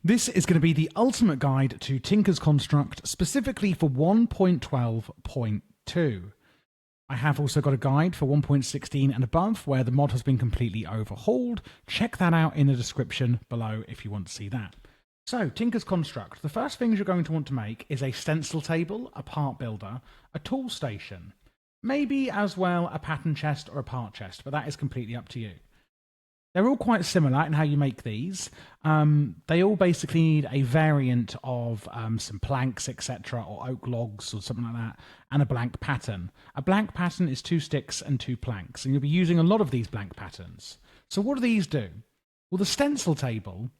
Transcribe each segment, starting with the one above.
This is going to be the ultimate guide to Tinker's Construct, specifically for 1.12.2. I have also got a guide for 1.16 and above, where the mod has been completely overhauled. Check that out in the description below if you want to see that. So, Tinker's Construct. The first things you're going to want to make is a stencil table, a part builder, a tool station, maybe as well a pattern chest or a part chest, but that is completely up to you. They're all quite similar in how you make these. They all basically need a variant of some planks, etc., or oak logs or something like that, and a blank pattern. A blank pattern is 2 sticks and 2 planks, and you'll be using a lot of these blank patterns. So what do these do? Well, the stencil table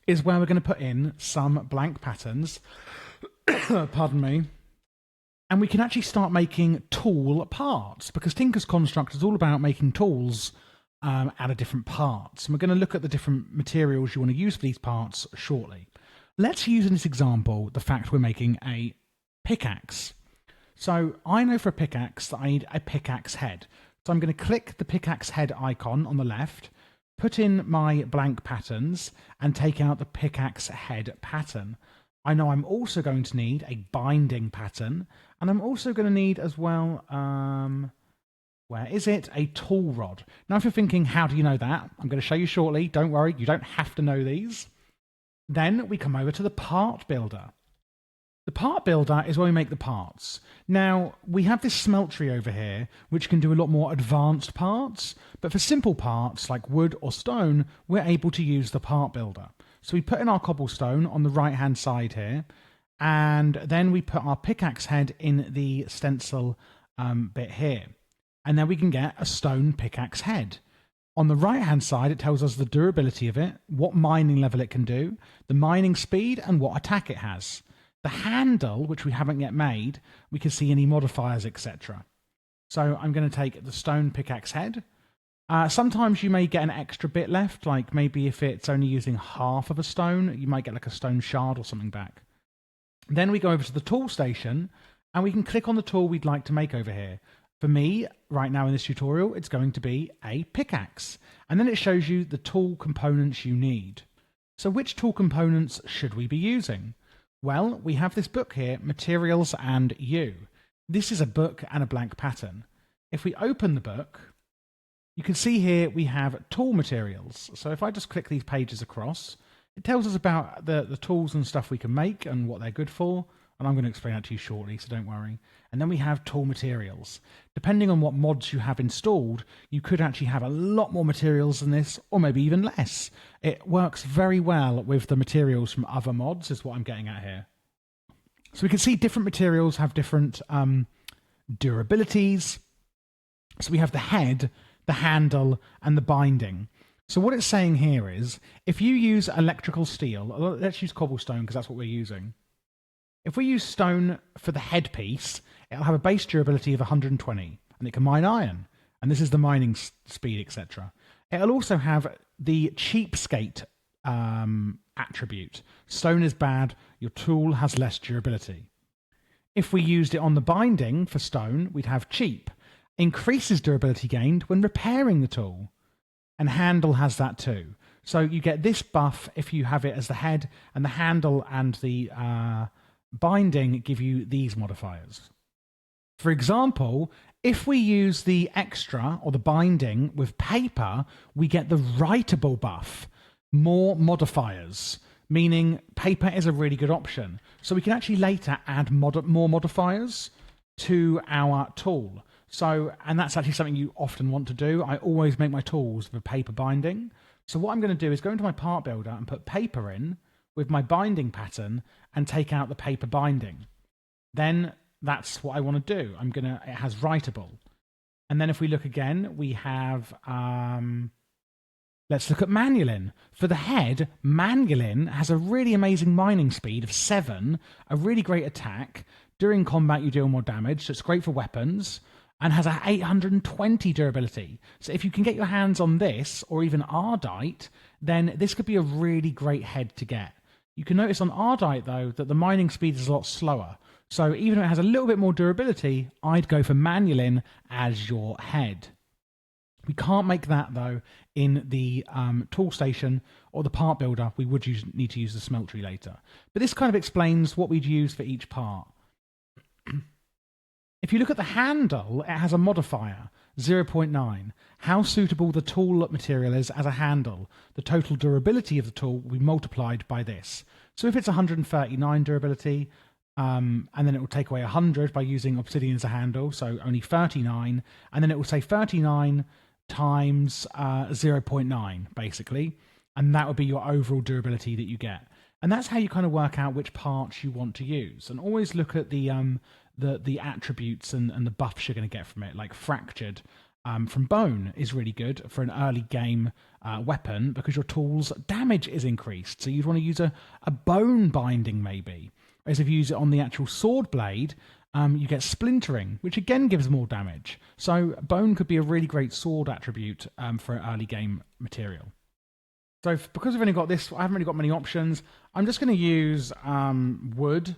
is where we're going to put in some blank patterns, pardon me, and we can actually start making tool parts, because Tinker's Construct is all about making tools out of different parts. And we're going to look at the different materials you want to use for these parts shortly. Let's use in this example the fact we're making a pickaxe. So I know for a pickaxe that I need a pickaxe head. So I'm going to click the pickaxe head icon on the left, put in my blank patterns, and take out the pickaxe head pattern. I know I'm also going to need a binding pattern, and I'm also going to need as well, where is it? A tool rod. Now, if you're thinking, how do you know that? I'm going to show you shortly. Don't worry, you don't have to know these. Then we come over to the part builder. The part builder is where we make the parts. Now, we have this smeltery over here, which can do a lot more advanced parts, but for simple parts like wood or stone, we're able to use the part builder. So we put in our cobblestone on the right-hand side here, and then we put our pickaxe head in the stencil bit here. And then we can get a stone pickaxe head. On the right-hand side, it tells us the durability of it, what mining level it can do, the mining speed, and what attack it has. The handle, which we haven't yet made, we can see any modifiers, etc. So I'm going to take the stone pickaxe head. Sometimes you may get an extra bit left, like maybe if it's only using half of a stone, you might get like a stone shard or something back. Then we go over to the tool station, and we can click on the tool we'd like to make over here. For me, right now in this tutorial, it's going to be a pickaxe. And then it shows you the tool components you need. So which tool components should we be using? Well, we have this book here, Materials and You. This is a book and a blank pattern. If we open the book, you can see here we have tool materials. So if I just click these pages across, it tells us about the tools and stuff we can make and what they're good for. And I'm going to explain that to you shortly, so don't worry. And then we have tool materials. Depending on what mods you have installed, you could actually have a lot more materials than this, or maybe even less. It works very well with the materials from other mods, is what I'm getting at here. So we can see different materials have different durabilities. So we have the head, the handle, and the binding. So what it's saying here is, if you use electrical steel, let's use cobblestone because that's what we're using. If we use stone for the headpiece, it'll have a base durability of 120, and it can mine iron, and this is the mining speed, etc. It'll also have the cheapskate attribute. Stone is bad, your tool has less durability. If we used it on the binding for stone, we'd have cheap. Increases durability gained when repairing the tool. And handle has that too. So you get this buff if you have it as the head, and the handle and the binding give you these modifiers. For example, if we use the extra or the binding with paper, we get the writable buff, more modifiers, meaning paper is a really good option. So we can actually later add more modifiers to our tool. So, and that's actually something you often want to do. I always make my tools with paper binding. So what I'm going to do is go into my part builder and put paper in with my binding pattern and take out the paper binding. Then that's what I want to do. It has writable. And then if we look again, we have, let's look at Manulin. For the head, Manulin has a really amazing mining speed of 7, a really great attack. During combat, you deal more damage, so it's great for weapons, and has a 820 durability. So if you can get your hands on this, or even Ardite, then this could be a really great head to get. You can notice on Ardite, though, that the mining speed is a lot slower. So even if it has a little bit more durability, I'd go for Manulin as your head. We can't make that, though, in the tool station or the part builder, we would need to use the Smeltery later. But this kind of explains what we'd use for each part. If you look at the handle, it has a modifier, 0.9. How suitable the tool material is as a handle. The total durability of the tool will be multiplied by this. So if it's 139 durability, and then it will take away 100 by using obsidian as a handle, so only 39, and then it will say 39 times 0.9, basically, and that would be your overall durability that you get. And that's how you kind of work out which parts you want to use. And always look at the attributes and the buffs you're going to get from it, like fractured from bone is really good for an early game weapon because your tool's damage is increased. So you'd want to use a bone binding maybe. Whereas if you use it on the actual sword blade, you get splintering, which again gives more damage. So bone could be a really great sword attribute for an early game material. So because I've only got this, I haven't really got many options. I'm just going to use wood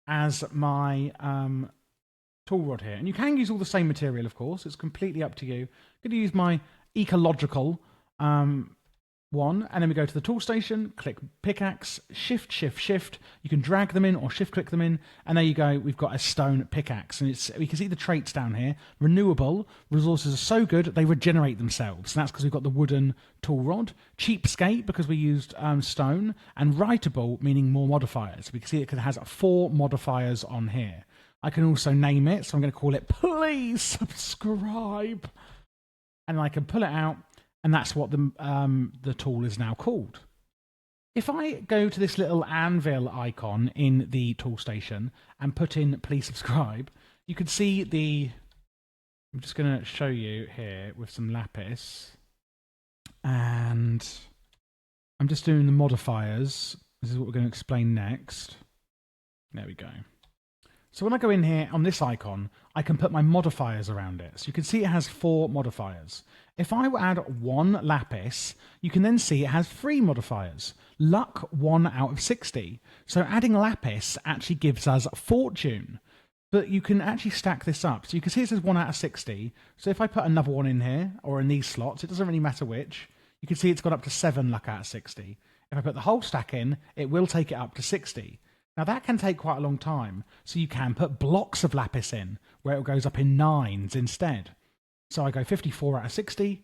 as my tool rod here. And you can use all the same material, of course. It's completely up to you. I'm going to use my ecological one, and then we go to the tool station, click pickaxe, shift, shift, shift. You can drag them in or shift click them in, and there you go. We've got a stone pickaxe, and we can see the traits down here. Renewable resources are so good they regenerate themselves, and that's because we've got the wooden tool rod. Cheapskate because we used stone, and writable meaning more modifiers. We can see it has 4 modifiers on here. I can also name it, so I'm going to call it please subscribe, and I can pull it out. And that's what the tool is now called. If I go to this little anvil icon in the tool station and put in please subscribe, you can see I'm just going to show you here with some lapis. And I'm just doing the modifiers. This is what we're going to explain next. There we go. So when I go in here on this icon, I can put my modifiers around it. So you can see it has 4 modifiers. If I add 1 lapis, you can then see it has 3 modifiers. Luck 1 out of 60. So adding lapis actually gives us fortune. But you can actually stack this up. So you can see it says 1 out of 60. So if I put another one in here, or in these slots, it doesn't really matter which, you can see it's got up to 7 luck out of 60. If I put the whole stack in, it will take it up to 60. Now that can take quite a long time, so you can put blocks of lapis in, where it goes up in 9s instead. So I go 54 out of 60,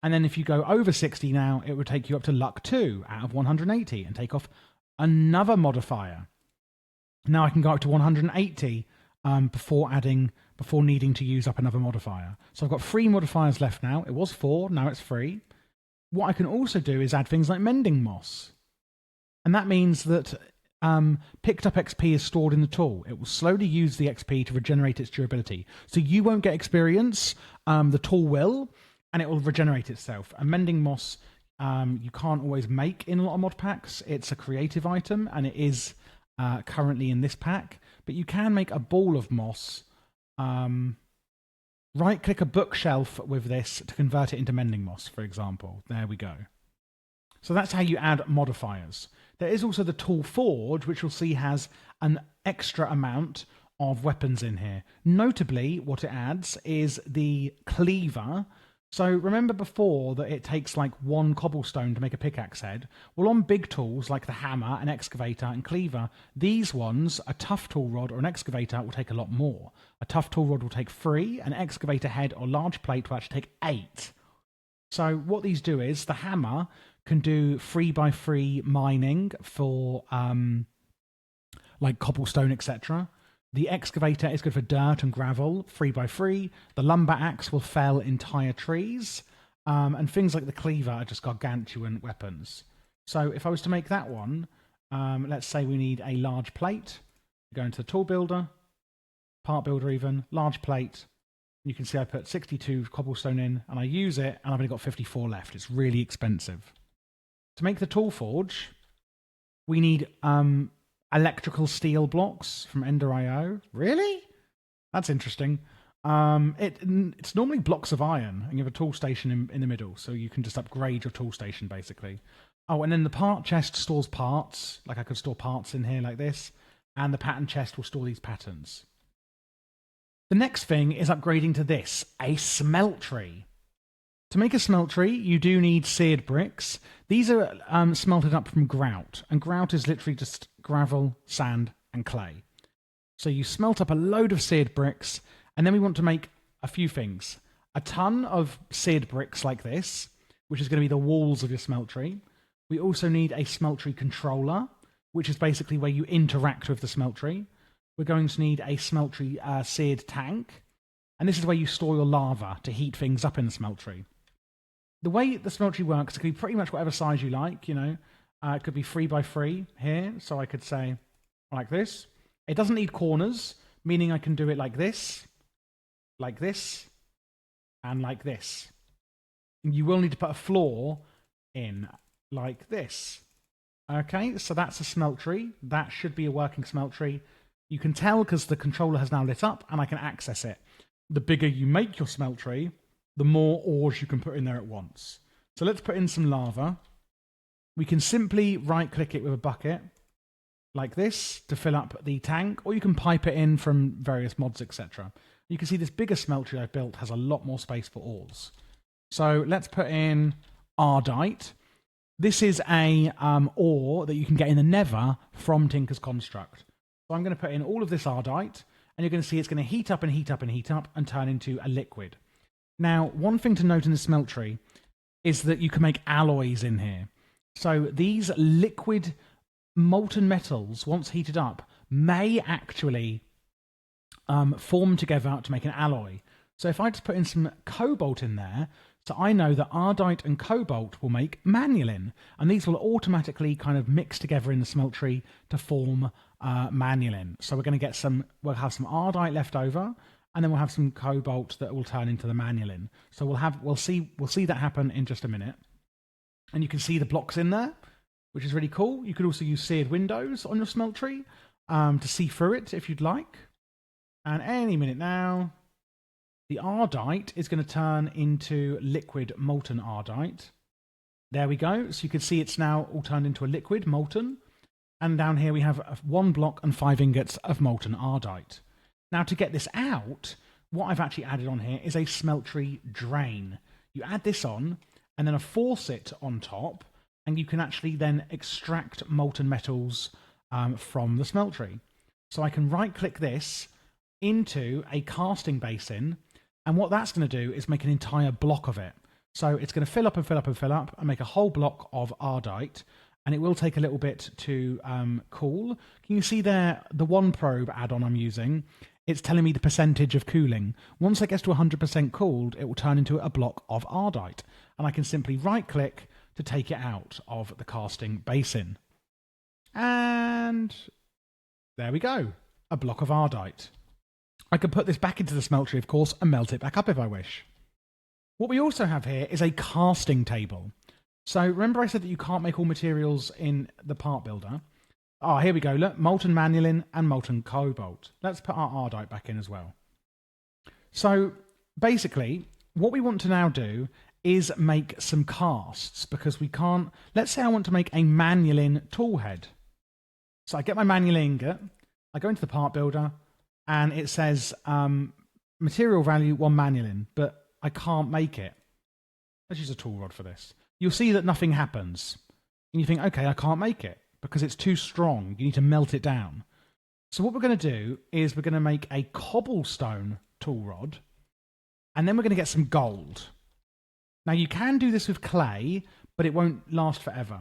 and then if you go over 60 now, it would take you up to luck 2 out of 180, and take off another modifier. Now I can go up to 180 before needing to use up another modifier. So I've got 3 modifiers left now. It was 4, now it's 3. What I can also do is add things like mending moss. And that means that picked up XP is stored in the tool. It will slowly use the XP to regenerate its durability. So you won't get experience, the tool will, and it will regenerate itself. And mending moss, you can't always make in a lot of mod packs. It's a creative item, and it is currently in this pack. But you can make a ball of moss. Right-click a bookshelf with this to convert it into mending moss, for example. There we go. So that's how you add modifiers. There is also the tool forge, which you'll see has an extra amount of weapons in here. Notably, what it adds is the cleaver. So remember before that it takes like 1 cobblestone to make a pickaxe head? Well, on big tools like the hammer, an excavator, and cleaver, these ones, a tough tool rod or an excavator, will take a lot more. A tough tool rod will take 3, an excavator head or large plate will actually take 8. So what these do is the hammer can do 3x3 mining for like cobblestone, etc. The excavator is good for dirt and gravel, 3x3. The lumber axe will fell entire trees. And things like the cleaver are just gargantuan weapons. So if I was to make that one, let's say we need a large plate. Go into the tool builder, part builder even, large plate. You can see I put 62 cobblestone in, and I use it, and I've only got 54 left. It's really expensive. To make the tool forge, we need electrical steel blocks from Ender.io. Really? That's interesting. It's normally blocks of iron, and you have a tool station in the middle, so you can just upgrade your tool station, basically. Oh, and then the part chest stores parts. Like I could store parts in here like this, and the pattern chest will store these patterns. The next thing is upgrading to this, a Smeltery. To make a smeltery, you do need seared bricks. These are smelted up from grout, and grout is literally just gravel, sand, and clay. So you smelt up a load of seared bricks, and then we want to make a few things. A ton of seared bricks like this, which is going to be the walls of your smeltery. We also need a smeltery controller, which is basically where you interact with the smeltery. We're going to need a smeltery seared tank, and this is where you store your lava to heat things up in the smeltery. The way the smeltery works, it could be pretty much whatever size you like, you know. It could be 3 by 3 here, so I could say like this. It doesn't need corners, meaning I can do it like this, and like this. You will need to put a floor in like this. Okay, so that's a smeltery. That should be a working smeltery. You can tell because the controller has now lit up and I can access it. The bigger you make your smeltery, the more ores you can put in there at once. So let's put in some lava. We can simply right-click it with a bucket, like this, to fill up the tank, or you can pipe it in from various mods, etc. You can see this bigger smeltery I've built has a lot more space for ores. So let's put in ardite. This is a ore that you can get in the Nether from Tinker's Construct. So I'm going to put in all of this ardite, and you're going to see it's going to heat up and heat up and heat up and turn into a liquid. Now, one thing to note in the smeltery is that you can make alloys in here. So these liquid molten metals, once heated up, may actually form together to make an alloy. So if I just put in some cobalt in there, so I know that ardite and cobalt will make manulin, and these will automatically kind of mix together in the smeltery to form manulin. So we're going to get we'll have some ardite left over, and then we'll have some cobalt that will turn into the manulin. So we'll see that happen in just a minute. And you can see the blocks in there, which is really cool. You could also use seared windows on your smeltery to see through it if you'd like. And any minute now, the ardite is going to turn into liquid molten ardite. There we go. So you can see it's now all turned into a liquid molten. And down here we have 1 block and 5 ingots of molten ardite. Now to get this out, what I've actually added on here is a smeltery drain. You add this on and then a faucet on top, and you can actually then extract molten metals from the smeltery. So I can right-click this into a casting basin, and what that's going to do is make an entire block of it. So it's going to fill up and fill up and fill up and make a whole block of ardite, and it will take a little bit to cool. Can you see there the one probe add-on I'm using? It's telling me the percentage of cooling. Once it gets to 100% cooled, it will turn into a block of ardite, and I can simply right-click to take it out of the casting basin. And there we go, a block of ardite. I can put this back into the smeltery, of course, and melt it back up if I wish. What we also have here is a casting table. So remember I said that you can't make all materials in the part builder? Ah, here we go. Look, molten manulin and molten cobalt. Let's put our ardite back in as well. So basically, what we want to now do is make some casts, because we can't... Let's say I want to make a manulin tool head. So I get my manulin ingot, I go into the part builder, and it says material value 1 manulin, but I can't make it. Let's use a tool rod for this. You'll see that nothing happens. And you think, okay, I can't make it because it's too strong. You need to melt it down. So what we're going to do is we're going to make a cobblestone tool rod, and then we're going to get some gold. Now you can do this with clay, but it won't last forever.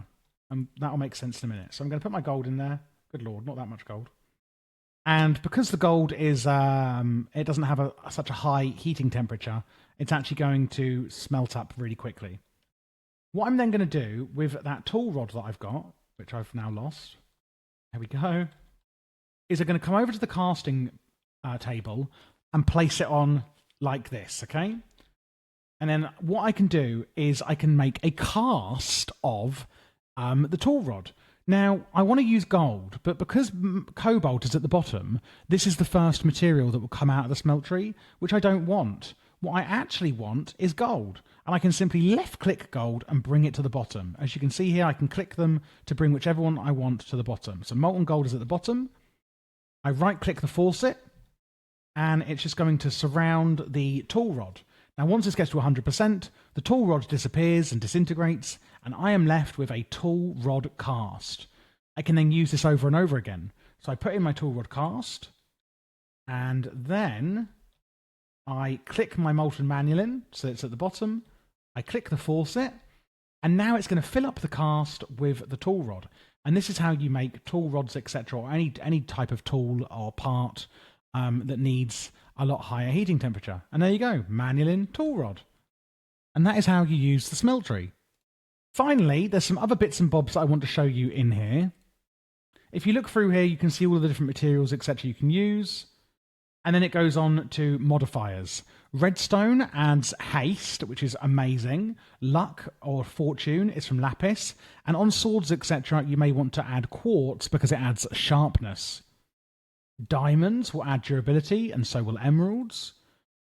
And that'll make sense in a minute. So I'm going to put my gold in there. Good Lord, not that much gold. And because the gold is, it doesn't have such a high heating temperature, it's actually going to smelt up really quickly. What I'm then going to do with that tool rod that I've got, which I've now lost, there we go, is I'm going to come over to the casting table and place it on like this, okay? And then what I can do is I can make a cast of the tool rod. Now, I want to use gold, but because cobalt is at the bottom, this is the first material that will come out of the smeltery, which I don't want. What I actually want is gold, and I can simply left-click gold and bring it to the bottom. As you can see here, I can click them to bring whichever one I want to the bottom. So molten gold is at the bottom. I right-click the faucet, and it's just going to surround the tool rod. Now once this gets to 100%, the tool rod disappears and disintegrates, and I am left with a tool rod cast. I can then use this over and over again. So I put in my tool rod cast, and then I click my molten manulin, so it's at the bottom. I click the faucet, and now it's going to fill up the cast with the tool rod. And this is how you make tool rods, etc., or any type of tool or part that needs a lot higher heating temperature. And there you go, manulin tool rod. And that is how you use the Smeltery. Finally, there's some other bits and bobs that I want to show you in here. If you look through here, you can see all of the different materials, etc. you can use. And then it goes on to modifiers. Redstone adds haste, which is amazing. Luck or fortune is from lapis. And on swords, etc., you may want to add quartz because it adds sharpness. Diamonds will add durability, and so will emeralds.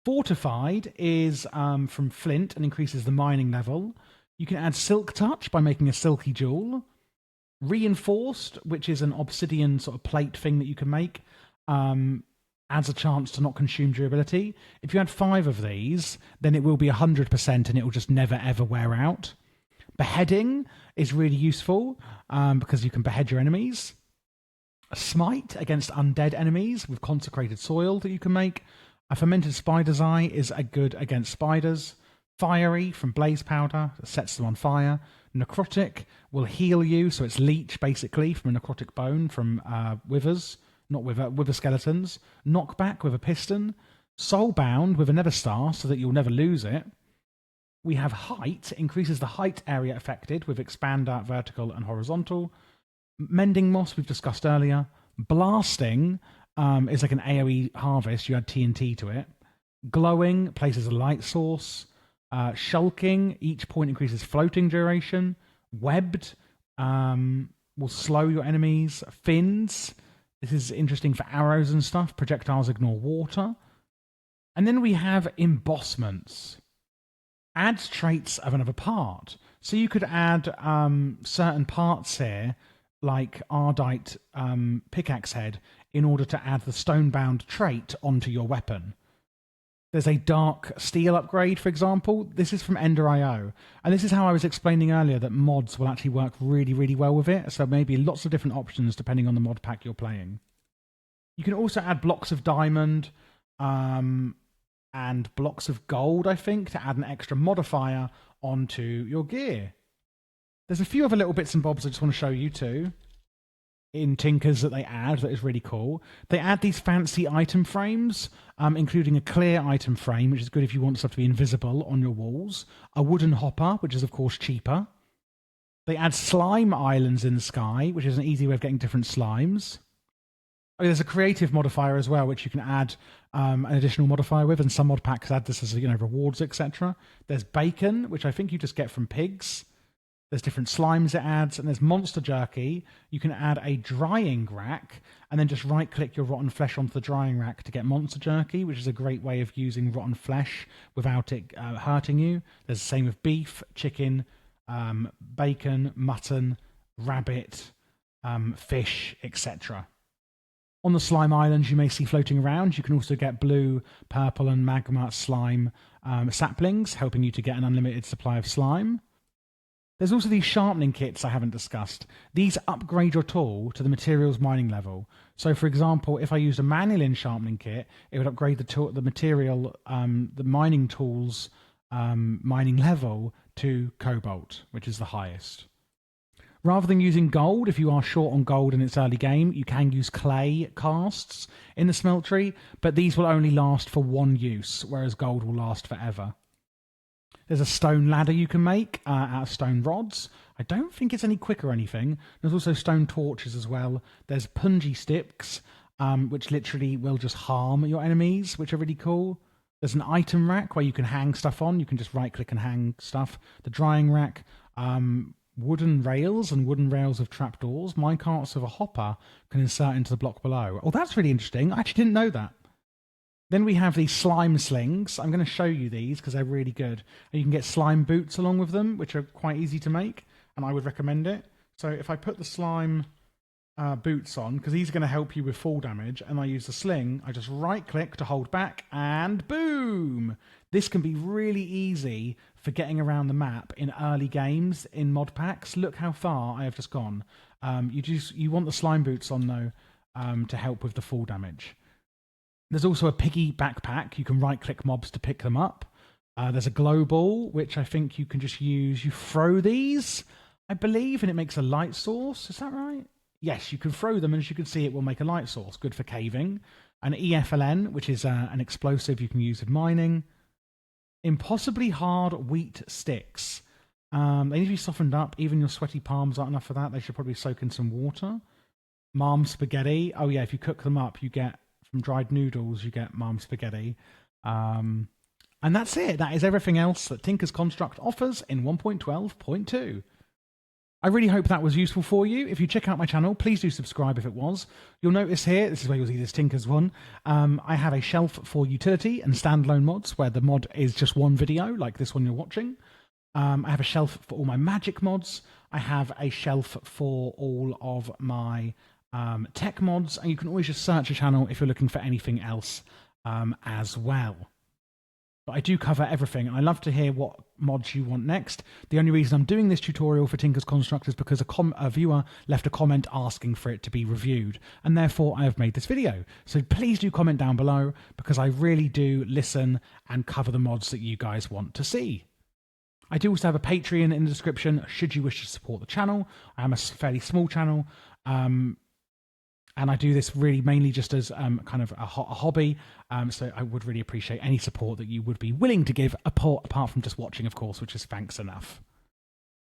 Fortified is from flint and increases the mining level. You can add silk touch by making a silky jewel. Reinforced, which is an obsidian sort of plate thing that you can make, adds a chance to not consume durability. If you add 5 of these, then it will be 100% and it will just never ever wear out. Beheading is really useful because you can behead your enemies. A smite against undead enemies with consecrated soil that you can make. A fermented spider's eye is good against spiders. Fiery from blaze powder that sets them on fire. Necrotic will heal you, so it's leech basically from a necrotic bone from withers. Not wither skeletons. Knockback with a piston. Soulbound with a nether star so that you'll never lose it. We have height, increases the height area affected with expander, vertical and horizontal. Mending moss we've discussed earlier. Blasting is like an AoE harvest, you add TNT to it. Glowing places a light source. Shulking, each point increases floating duration. Webbed will slow your enemies. Fins, this is interesting for arrows and stuff. Projectiles ignore water. And then we have embossments. Adds traits of another part. So you could add certain parts here, like Ardite pickaxe head, in order to add the stonebound trait onto your weapon. There's a dark steel upgrade, for example. This is from Ender.io. And this is how I was explaining earlier that mods will actually work really, really well with it. So maybe lots of different options depending on the mod pack you're playing. You can also add blocks of diamond and blocks of gold, I think, to add an extra modifier onto your gear. There's a few other little bits and bobs I just want to show you too. In Tinkers that they add that is really cool. They add these fancy item frames, including a clear item frame, which is good if you want stuff to be invisible on your walls. A wooden hopper, which is of course cheaper. They add slime islands in the sky, which is an easy way of getting different slimes. Oh, there's a creative modifier as well, which you can add an additional modifier with, and some mod packs add this as rewards, etc. There's bacon, which I think you just get from pigs. There's different slimes it adds, and there's monster jerky. You can add a drying rack, and then just right-click your rotten flesh onto the drying rack to get monster jerky, which is a great way of using rotten flesh without it hurting you. There's the same with beef, chicken, bacon, mutton, rabbit, fish, etc. On the slime islands you may see floating around, you can also get blue, purple, and magma slime saplings, helping you to get an unlimited supply of slime. There's also these sharpening kits I haven't discussed. These upgrade your tool to the materials mining level. So, for example, if I used a manulin sharpening kit, it would upgrade the material, the mining tools mining level to cobalt, which is the highest. Rather than using gold, if you are short on gold in its early game, you can use clay casts in the Smeltery, but these will only last for one use, whereas gold will last forever. There's a stone ladder you can make out of stone rods. I don't think it's any quick or anything. There's also stone torches as well. There's punji sticks, which literally will just harm your enemies, which are really cool. There's an item rack where you can hang stuff on. You can just right-click and hang stuff. The drying rack, wooden rails and wooden rails of trapdoors. Minecarts of a hopper can insert into the block below. Oh, that's really interesting. I actually didn't know that. Then we have these slime slings. I'm going to show you these because they're really good. And you can get slime boots along with them, which are quite easy to make, and I would recommend it. So if I put the slime boots on, because these are going to help you with fall damage, and I use the sling, I just right-click to hold back, and boom! This can be really easy for getting around the map in early games in mod packs. Look how far I have just gone. You want the slime boots on though to help with the fall damage. There's also a piggy backpack. You can right-click mobs to pick them up. There's a glow ball, which I think you can just use. You throw these, I believe, and it makes a light source. Is that right? Yes, you can throw them, and as you can see, it will make a light source. Good for caving. An EFLN, which is an explosive you can use with mining. Impossibly hard wheat sticks. They need to be softened up. Even your sweaty palms aren't enough for that. They should probably soak in some water. Marm spaghetti. Oh yeah, if you cook them up, you get, from dried noodles, you get marm spaghetti. And that's it. That is everything else that Tinker's Construct offers in 1.12.2. I really hope that was useful for you. If you check out my channel, please do subscribe if it was. You'll notice here, this is where you'll see this Tinker's one, I have a shelf for utility and standalone mods where the mod is just one video, like this one you're watching. I have a shelf for all my magic mods. I have a shelf for all of my tech mods, and you can always just search a channel if you're looking for anything else as well. But I do cover everything, and I love to hear what mods you want next. The only reason I'm doing this tutorial for Tinker's Construct is because a viewer left a comment asking for it to be reviewed, and therefore I have made this video. So please do comment down below, because I really do listen and cover the mods that you guys want to see. I do also have a Patreon in the description should you wish to support the channel. I am a fairly small channel, and I do this really mainly just as kind of a hobby. So I would really appreciate any support that you would be willing to give, apart from just watching, of course, which is thanks enough.